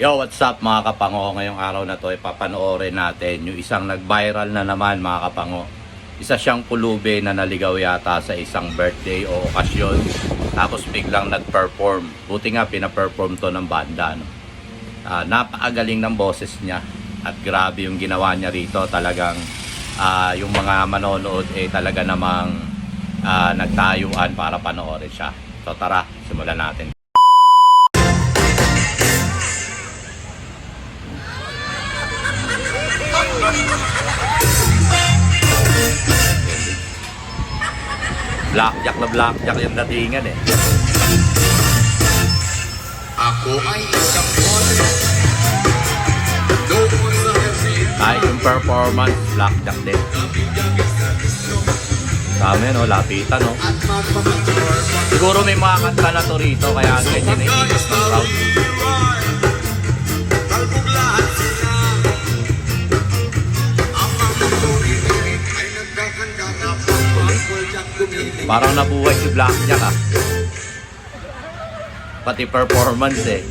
Yo, what's up mga kapango? Ngayong araw na to ay papanoorin natin yung isang nag-viral na naman mga kapango. Isa siyang pulubi na naligaw yata sa isang birthday o okasyon. Tapos biglang nag-perform. Buti nga pina-perform to ng banda. No? Napakagaling ng boses niya. At grabe yung ginawa niya rito. Talagang yung mga manonood talaga namang nagtayuan para panoorin siya. So tara, simulan natin. Blackjack na blackjack yung datingan eh. Ako ay isang model. Doon sa kasi. Kahit yung performance, blackjack din. Dami no, lapitan no. At magmamature. Siguro may mga kanta na to rito, kaya ganyan na inis ng crowd. Talbog lahat sila. Ang mga tuminig ay nagkakanda na pagpapaljack tuminig. Parang nabuhay si blackjack ah. Pati performance eh.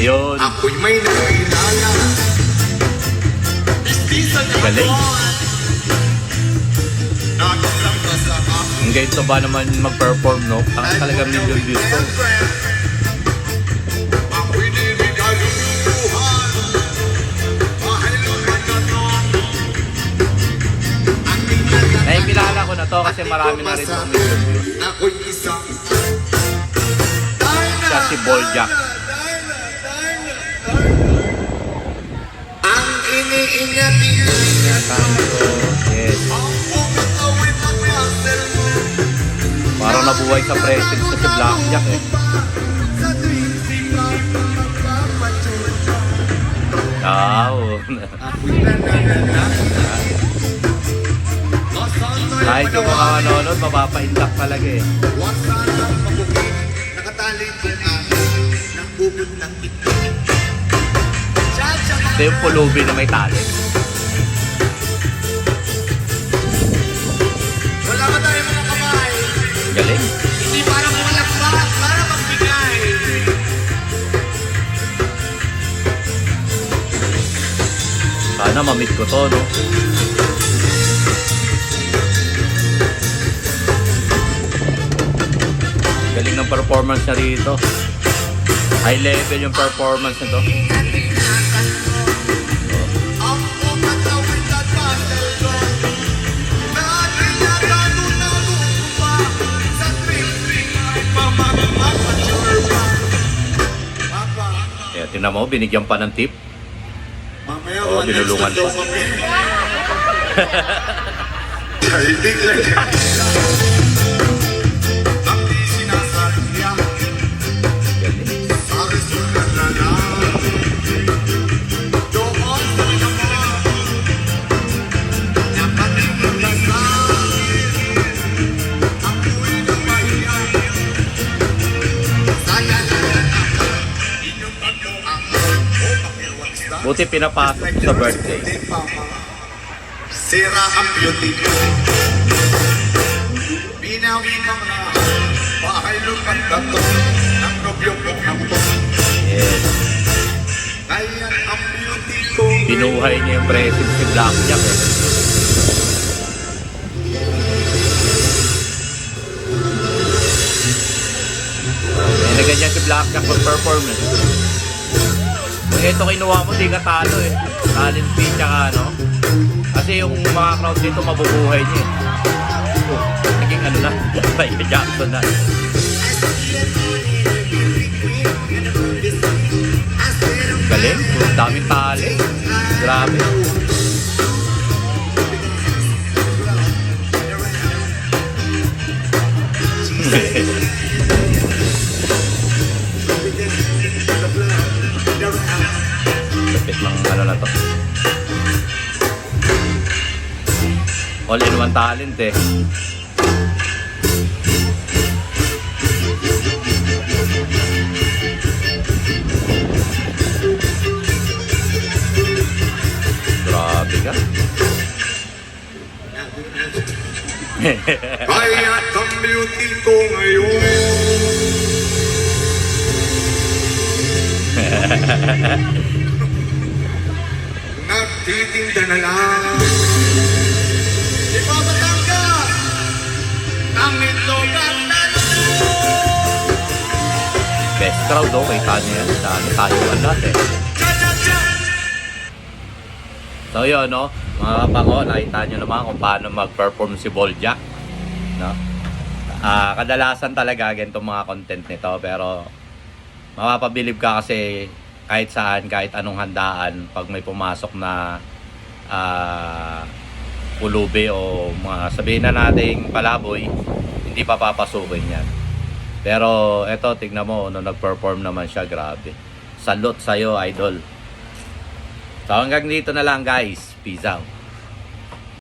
Yun. Ako'y may nakilala. Istisan niya Galing. Nakilang ka sa akin. Ang ganito ba naman mag-perform no? Ang talaga million views to. Ako'y niligaling buhan. Mahal ka na nun. Ang tingnan Eh, kilala ko na to kasi marami na rin itong million views. ako'y isang Siya si Boljak. ang iniingat-ingat Yes. ang pumatawid ng muscle mo Parang nabuhay sa presence sa si blackjack eh. sa tuwing sigaw na magpapatsura. Ako'y nananala. Kahit yung mga nanonood, mapapaindak talaga eh. Huwag sanang mabukit, nakatali kong akin ng bubod ng itik. Ito yung pulubi na may talent. Wala ba tayo mga kamay? Galing. Hindi parang malakbak, para magbigay. Sana mamit ko to, no? Galing ng performance na rito. High level yung performance na to. Ang pumatawid at muscle ko nakilagano na lupa sa tuwing ay mamagpapatsura. Papa, Kaya tingnan mo, binigyan pa ng tip. mamaya Oo, binulungan pa. Kaitig lang yan. Ang di sinasadya Galing. sa resulta na lang. Doon sa naman nakatingin ka sa akin. Ako'y napahiyan. Saya na inyong tatlo ang pakiwagsta. Buti pinapasok sa birthday. Sira ang beauty ko. Binawi mo na bahay lupat na to ang nobyo kong hapon. Yes. Kaya ang beauty ko Binuhay niya yung presence si blackjack eh. Eh, na ganyan si blackjack mag-perform eh. Kung ito kinuha mo, di ka talo eh. Talent fee tsaka ano. Kasi yung mga crowd dito mabubuhay niya eh. Oh, naging ano na, Michael Jackson na. Galing, daming talent. Grabe. Lapit lang ano na to. All in one talent eh. Grabe ka. Kaya ang beauty ko ngayon Nagtitinda na lang. Di ba Batangas? Ang itlog at Best crowd, oh. Kita niyo yan. Dami tayuan natin. So yun, no? Mga kapango, nakita nyo naman kung paano mag-perform si Boljak. No? Kadalasan talaga ganitong mga content nito, pero mapapabilib ka kasi kahit saan, kahit anong handaan, pag may pumasok na pulubi o mga sabihin na nating palaboy, hindi pa papasukin yan. Pero eto, tignan mo, nung nag-perform naman siya, grabe. Salute sa'yo, idol. So hanggang dito na lang guys. Peace out.